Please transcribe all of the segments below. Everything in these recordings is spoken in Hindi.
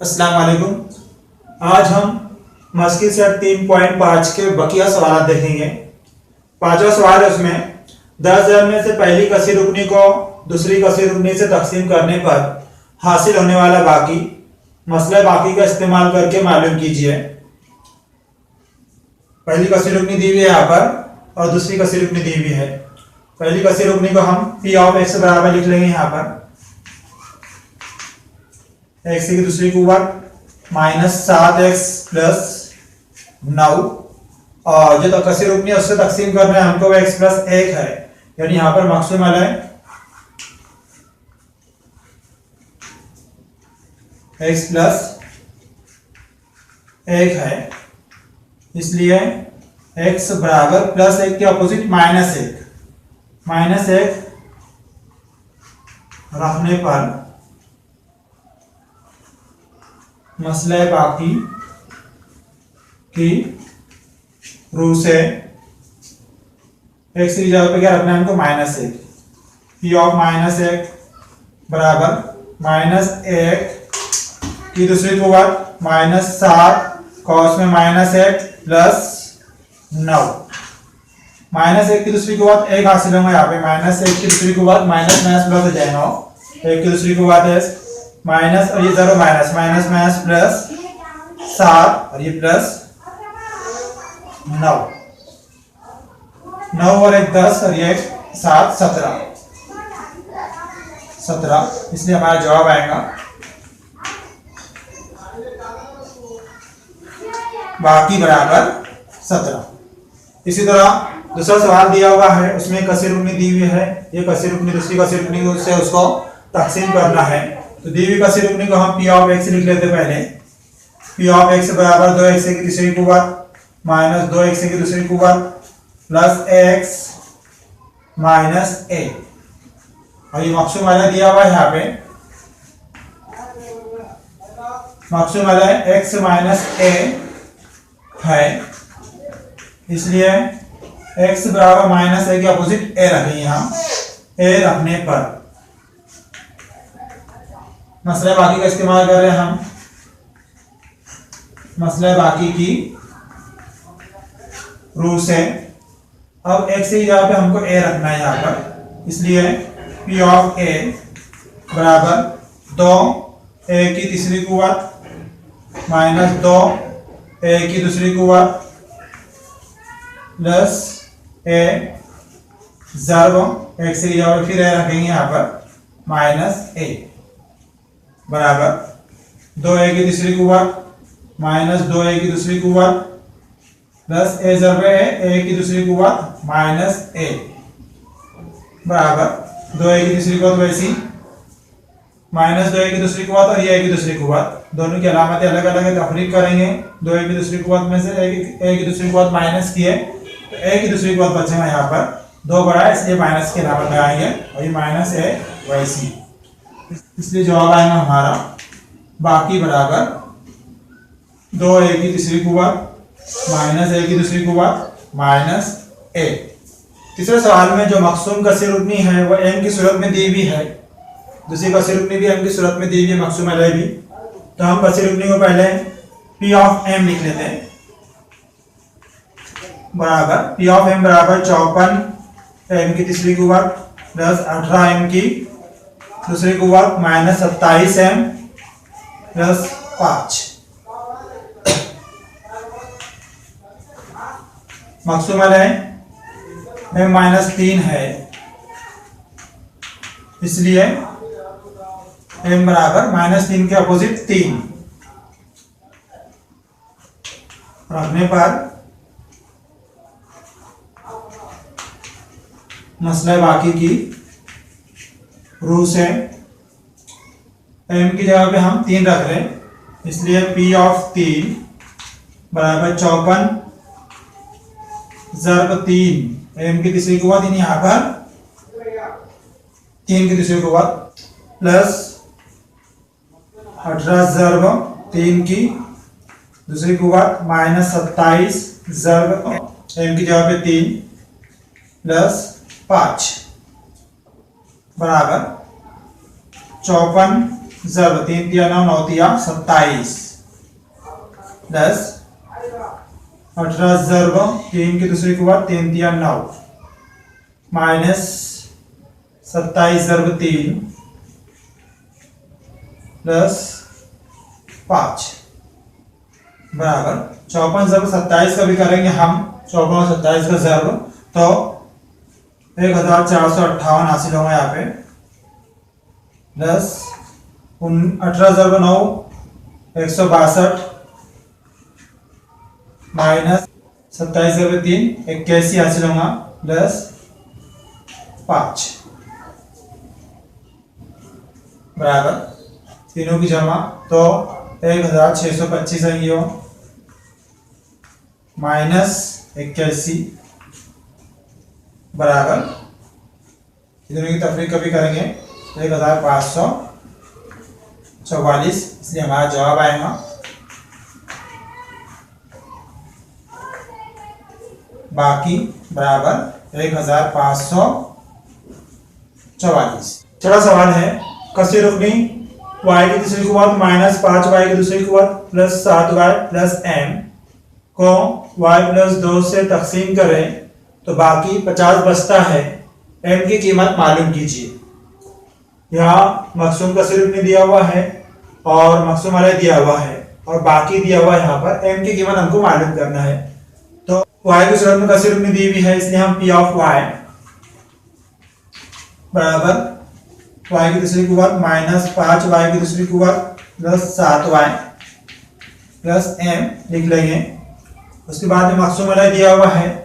अस्सलाम वालेकुम। आज हम मस्की सेट 3.5 के बकिया सवाल देखेंगे। पांचवा सवाल है, उसमें 10,000 में से पहली कसी रुकनी को दूसरी कसी रुकनी से तकसीम करने पर हासिल होने वाला बाकी मसला बाकी का इस्तेमाल करके मालूम कीजिए। पहली कसी रुकनी दी हुई है यहाँ पर और दूसरी कसी रुकनी दी हुई है। पहली कसी रुकनी को हम पी ऑफ एक्स बराबर लिख लेंगे यहाँ पर एक्स की दूसरी कुव्वत -7x + 9 और जो कसी रुकनी है उससे तकसीम करना है हमको, वो x + 1 है, यानी यहाँ पर मकसूद वाला है x + 1 है, इसलिए x बराबर +1 के अपोजिट -1 रखने पर मसला बाकी की रूह से x की जगह पे क्या रखना है हमको -1। पी ऑफ -1 बराबर -1 की दूसरी कुव्वत -7 cos में -1 + 9 -1 की दूसरी कुव्वत 1 हासिल होगा यहाँ पे। -1 की दूसरी कुव्वत माइनस प्लस हो जाएगा, 1 की दूसरी कुव्वत है माइनस और ये जरूर माइनस +7 और ये +9 और 1 10 और ये 7 17, इसलिए हमारा जवाब आएगा बाकी बराबर 17। इसी तरह दूसरा सवाल दिया हुआ है, उसमें कसी रुकनी दी हुई है, ये कसी रुकनी दूसरी कसी रुकनी से उसको तकसीम करना है। तो दी हुई कसी रुकनी को हम पी ऑफ एक्स लिख लेते पहले। पी ऑफ एक्स बराबर 2x की तीसरी कुव्वत -2x की दूसरी कुव्वत +x - a, और ये मकसूद वाला दिया हुआ है यहाँ पे, मकसूद वाला है x - a है, इसलिए x बराबर -a के अपोजिट a रखेंगे। यहाँ a रखने पर मसला बाकी का इस्तेमाल कर रहे हैं हम, मसला बाकी की रूह से। अब x की जगह पे हमको a रखना है यहाँ पर, इसलिए p ऑफ a बराबर 2a की तीसरी कुव्वत -2a की दूसरी कुव्वत + a ज़र्ब x की जगह पे फिर a रखेंगे यहाँ पर -a बराबर 2a की तीसरी कुव्वत -2a की दूसरी कुव्वत + a ज़र्ब a की दूसरी कुव्वत -a बराबर 2a की तीसरी कुव्वत वैसी -2a की दूसरी कुव्वत और ये a की दूसरी कुव्वत, दोनों की अलामतें अलग अलग है, तफरीक करेंगे। 2a की दूसरी कुव्वत में से a की दूसरी कुव्वत माइनस की है, तो a की दूसरी कुव्वत बचेगा यहाँ पर 2 बड़ा है, इसलिए माइनस की अलामत लगाएंगे और ये -a वैसी, इसलिए जवाब आएगा हमारा बाकी बराबर 2a की तीसरी कुव्वत -a की दूसरी कुव्वत -a। तीसरे सवाल में जो मकसूम कसी रुकनी है वो m की सूरत में दी हुई है, दूसरी कसी रुकनी भी m की सूरत में दी हुई है, मकसूम अलग भी। तो हम कसी रुकनी को पहले p ऑफ m लिख लेते हैं बराबर p ऑफ m बराबर 54 m की तीसरी कुव्वत + 18 m की दूसरी कुव्वत -27 m + 5। मकसूम है m -3 है, इसलिए m बराबर -3 के अपोजिट 3 रखने पर मसला बाकी की रूह से m की जगह पे हम 3 रख रहे हैं, इसलिए p ऑफ 3 बराबर 54 ज़र्ब 3 m की तीसरी कुव्वत, यानी यहाँ पर 3 की तीसरी कुव्वत +18 ज़र्ब 3 की दूसरी कुव्वत -27 ज़र्ब m की जगह पे 3 + 5 बराबर 54 जर्ब 3 तिया 9, 9 तिया 27 प्लस 18 जर्ब 3 की दूसरी को 3 तिया 9 माइनस 27 जर्ब 3 प्लस 5 बराबर 54 जर्ब 27 का भी करेंगे हम। 54 और 27 का जर्ब तो 1458 हासिल होगा यहाँ पे प्लस 18 जर्ब 9 162 माइनस 27 जर्ब 3 81 हासिल होगा प्लस 5 बराबर तीनों की जमा तो 1625 आएंगी हो माइनस 81 बराबर तीनों की तफरीक कभी करेंगे 1544, इसलिए हमारा जवाब आएगा बाकी बराबर 1544। चौथा सवाल है कसी रुकनी y की दूसरी कुवत माइनस 5y की दूसरी कुवत प्लस 7y प्लस m को y प्लस 2 से तकसीम करें तो बाकी 50 बचता है, m की कीमत मालूम कीजिए। यहाँ मकसूम कसी रुकनी दिया हुआ है और मकसूम अलग दिया हुआ है और बाकी दिया हुआ है, यहाँ पर m की कीमत हमको मालूम करना है। तो y की सूरत में कसी रुकनी दी हुई है, इसलिए हम p ऑफ y बराबर y की दूसरी कुवत माइनस 5y की दूसरी कुवत प्लस 7y प्लस m लिख लेंगे। उसके बाद में मकसूम अलग दिया हुआ है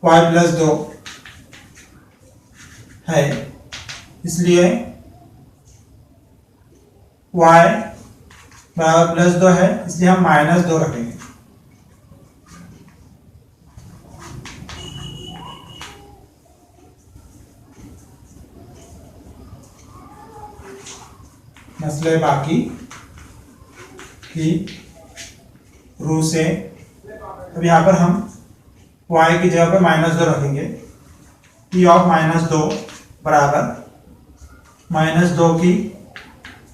y प्लस 2 है, इसलिए y बराबर प्लस 2 है, इसलिए हम माइनस 2 रखेंगे। मसले बाकी की रू से अब यहाँ पर हम y की जगह पर माइनस 2 रखेंगे। p ऑफ माइनस 2 बराबर माइनस 2 की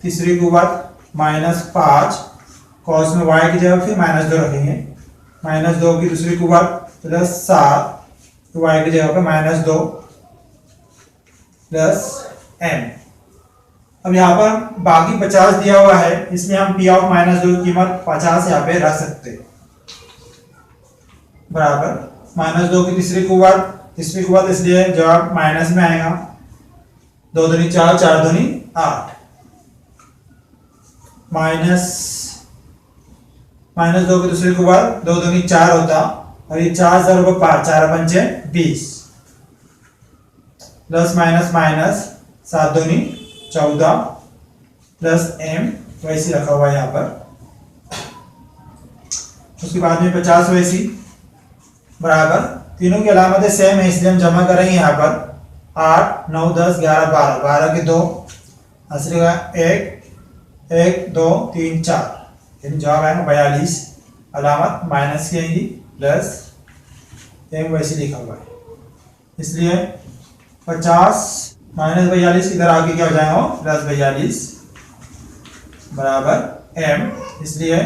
तीसरी कुवत माइनस 5 कॉस में y की जगह फिर माइनस 2 रखेंगे, माइनस 2 की दूसरी कुवत प्लस 7 y की जगह पर माइनस 2 प्लस m। अब यहाँ पर बाकी 50 दिया हुआ है, इसलिए हम p ऑफ माइनस 2 की कीमत 50 यहाँ पे रख सकते हैं बराबर माइनस 2 की तीसरी कुवत इसलिए जवाब माइनस में आएगा। 2 दूनी 4, 4 दूनी 8 माइनस 2 की दूसरी कुवत 2 दूनी 4 होता और ये 4 जरूर 5, 4 पंचे 20 प्लस माइनस माइनस 7 दूनी 14 प्लस m वैसी रखा हुआ है यहाँ पर। उसके बाद में 50 वैसी बराबर तीनों की अलामतें सेम है, इसलिए हम जमा करेंगे यहाँ पर 8, 9, 10, 11, 12, 12 के 2 असली का 1, 1, 2, 3, 4, यानी जवाब आएगा 42। अलामत माइनस की आएगी प्लस m वैसे लिखा हुआ है, इसलिए 50 माइनस 42 इधर आगे क्या हो जाएगा प्लस 42 बराबर m, इसलिए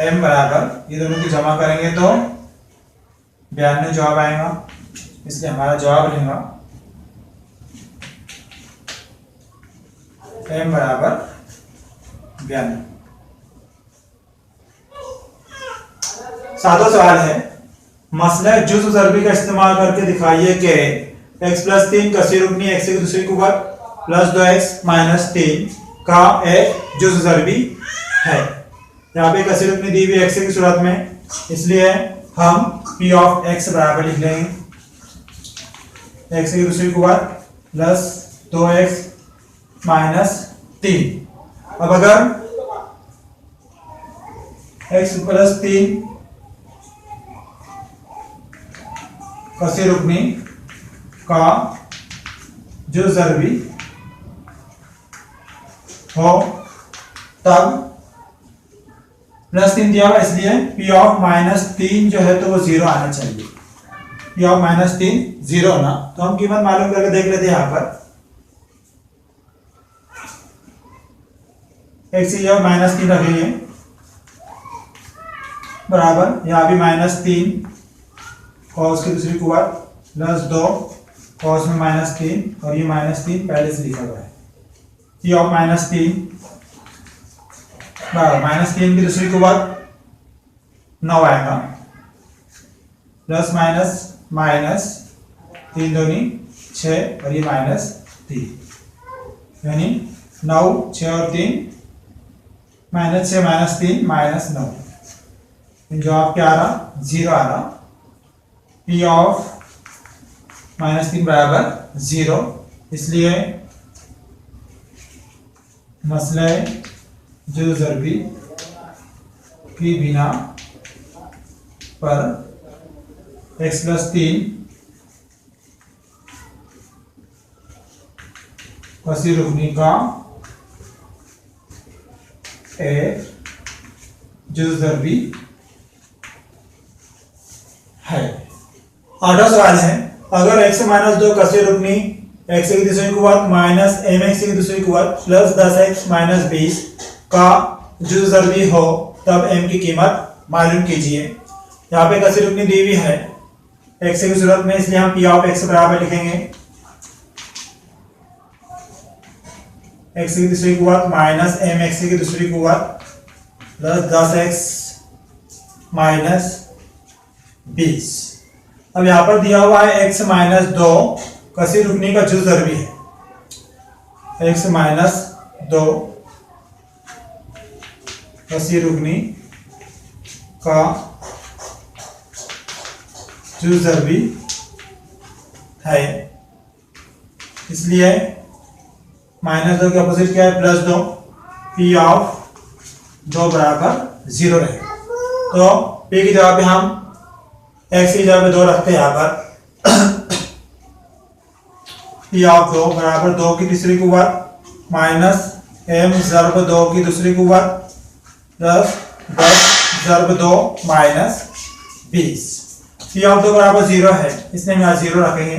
m बराबर ये दोनों की जमा करेंगे तो 92 जवाब आएगा, इसलिए हमारा जवाब रहेगा m बराबर 92। सादा सवाल है मसला जुज़ ज़रबी का इस्तेमाल करके दिखाइए कि x प्लस 3 कसी रुकनी x की दूसरी कुवत प्लस 2x माइनस 3 का एक जुज़ ज़रबी है। यहाँ पे कसी रुकनी दी हुई x की सूरत में, इसलिए हम p ऑफ x बराबर लिख लेंगे x की दूसरी कुवत प्लस 2x माइनस 3। अब अगर x प्लस 3 कसी रुकनी का जो ज़रबी हो तब प्लस 3 दिया हुआ, इसलिए p ऑफ माइनस 3 जो है तो वो 0 आना चाहिए। पी ऑफ -3 0 ना, तो हम कीमत मालूम करके देख लेते हैं यहाँ पर। एक्स की जगह -3 रखेंगे बराबर यहाँ भी -3 कॉस की दूसरी कुवत प्लस 2 कॉस में -3 और ये -3 पहले से लिखा हुआ है। पी ऑफ -3 बराबर -3 की दूसरी कुवत 9 आएगा प्लस माइनस 3 दूनी 6 और ये -3 यानी 9 6 और 3 -6 -3 -9 जवाब क्या आ रहा 0 आ रहा। पी ऑफ -3 बराबर 0, इसलिए मसले जो ज़रबी की बिना पर x + 3 कसी रुकनी का एक जुज़ ज़रबी है। 8वां सवाल है, अगर x - 2 कसी रुकनी x की दूसरी कुवत माइनस mx की दूसरी कुवत प्लस 10x - 20 का जुज़ ज़रबी हो तब m की कीमत मालूम कीजिए। यहाँ पे कसी रुकनी दी हुई है x की सूरत में, इसलिए हम p ऑफ x बराबर लिखेंगे x की दूसरी कुवत माइनस mx की दूसरी कुवत प्लस 10x - 20। अब यहाँ पर दिया हुआ है x - 2 कसी रुकनी का जुज़ ज़रबी है। x - 2 कसी रुकनी का जुज़ ज़रबी है, इसलिए -2 के अपोजिट क्या है +2। p ऑफ 2 बराबर 0 रहे, तो p की जगह पे हम x की जगह पे 2 रखते हैं यहाँ पर। p ऑफ 2 बराबर 2 की तीसरी कुवत माइनस m ज़रब 2 की दूसरी कुवत प्लस 10 ज़रब 2 - 20। p ऑफ 2 बराबर 0 है, इसलिए हम यहाँ 0 रखेंगे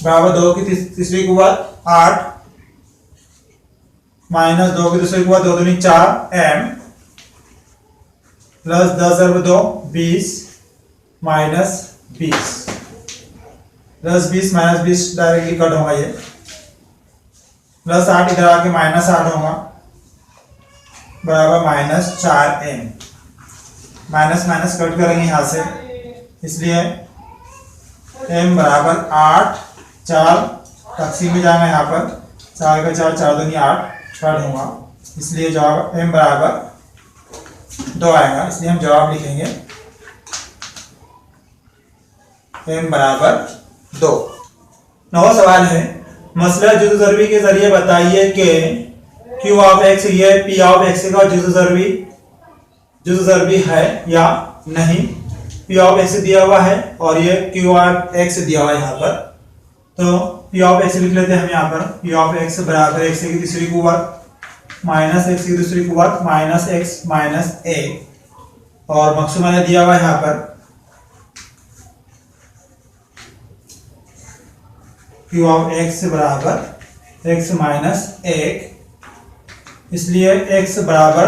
बराबर 2 की तीसरी कुवत 8 माइनस 2 की दूसरी कुवत 2 दूनी 4 m plus 10 ज़रब 2 20 - 20 plus 20 - 20 directly cut होगा, ये प्लस 8 इधर आके -8 होगा बराबर -4m। माइनस कट करेंगे यहाँ से, इसलिए m बराबर 8 4 तकसीम में जाएगा यहाँ पर 4 का 4 4 दूनी 8 कट होगा, इसलिए जवाब m बराबर 2 आएगा, इसलिए हम जवाब लिखेंगे m बराबर 2। 9वां सवाल है, मसला जुज़ ज़रबी के जरिए बताइए कि q ऑफ x ये p ऑफ x का जुज़ ज़रबी है या नहीं। p ऑफ x दिया हुआ है और ये q ऑफ x दिया हुआ है यहाँ पर, तो p ऑफ x लिख लेते हैं हम यहाँ पर। p ऑफ x बराबर x की तीसरी कुवत माइनस x की दूसरी कुवत माइनस x माइनस a, और मकसूद मैंने दिया हुआ है यहाँ पर q ऑफ x बराबर x माइनस 1, इसलिए x बराबर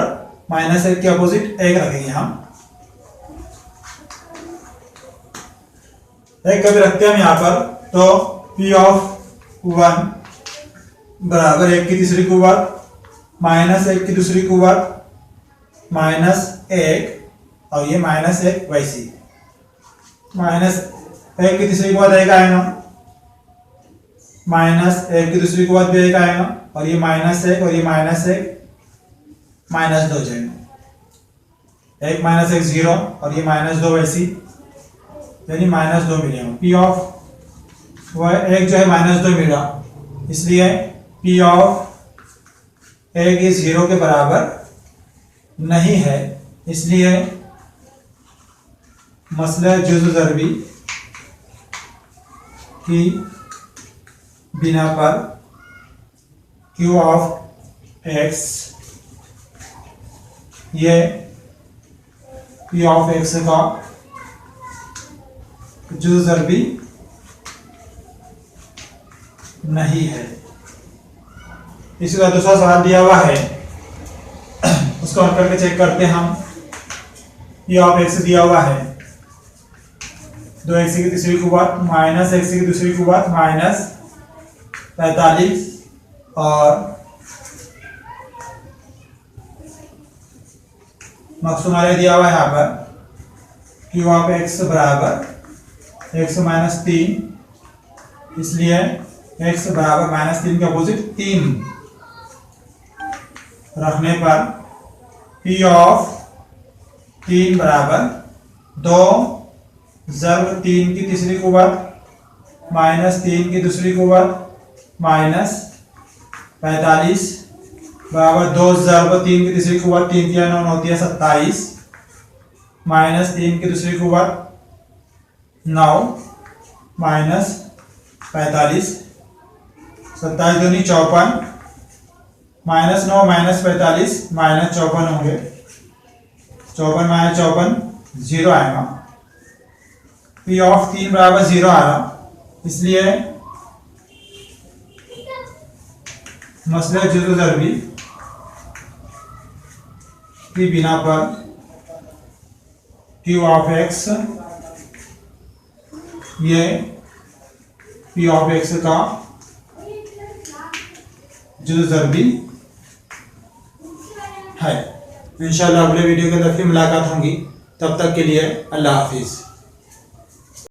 -1 के अपोजिट 1 रखेंगे हम। एक कभी रखते हैं हम यहाँ पर, तो p ऑफ 1 बराबर 1 की तीसरी कुवत -1 की दूसरी कुवत -1 और ये -1 वैसी -1 की तीसरी कुवत 1 आएगा -1 की दूसरी कुवत भी 1 आएगा और ये -1 और ये -1 -2 जाएगा, 1 -1 0 और ये -2 वैसी, यानी -2 मिलेगा। p ऑफ वह 1 जो है -2 मिला, इसलिए p ऑफ 1 ये 0 के बराबर नहीं है, इसलिए मसला जुज़ ज़रबी की बिना पर q ऑफ x ये p ऑफ x का जुज़ ज़रबी नहीं है। इसी का दूसरा सवाल दिया हुआ है, उसको हल करके चेक करते हैं हम। ये ऑफ एक्स दिया हुआ है, 2x की तीसरी कुव्वत माइनस x की दूसरी कुव्वत माइनस 45 और मकसूद हमारे दिया हुआ है यहाँ पर क्यू ऑफ एक्स बराबर x माइनस 3, इसलिए x बराबर माइनस 3 का अपोजिट 3 रखने पर p ऑफ 3 बराबर 2 ज़रब 3 की तीसरी कुव्वत माइनस 3 की दूसरी कुव्वत माइनस 45 बराबर 2 ज़रब 3 की तीसरी कुव्वत 3 की 9 होती है 27 माइनस 3 की दूसरी कुव्वत 9 माइनस 45 27 दूनी 54 माइनस 9 माइनस 45 माइनस 54 होंगे, 54 माइनस 54 0 आएगा। पी ऑफ 3 बराबर 0 आ रहा, इसलिए मसले जुज़ ज़रबी की बिना पर क्यू ऑफ एक्स ये पी ऑफ एक्स का जुज़ ज़रबी है। इंशाल्लाह अगले वीडियो के अंदर फिर मुलाकात होंगी, तब तक के लिए अल्लाह हाफिज़।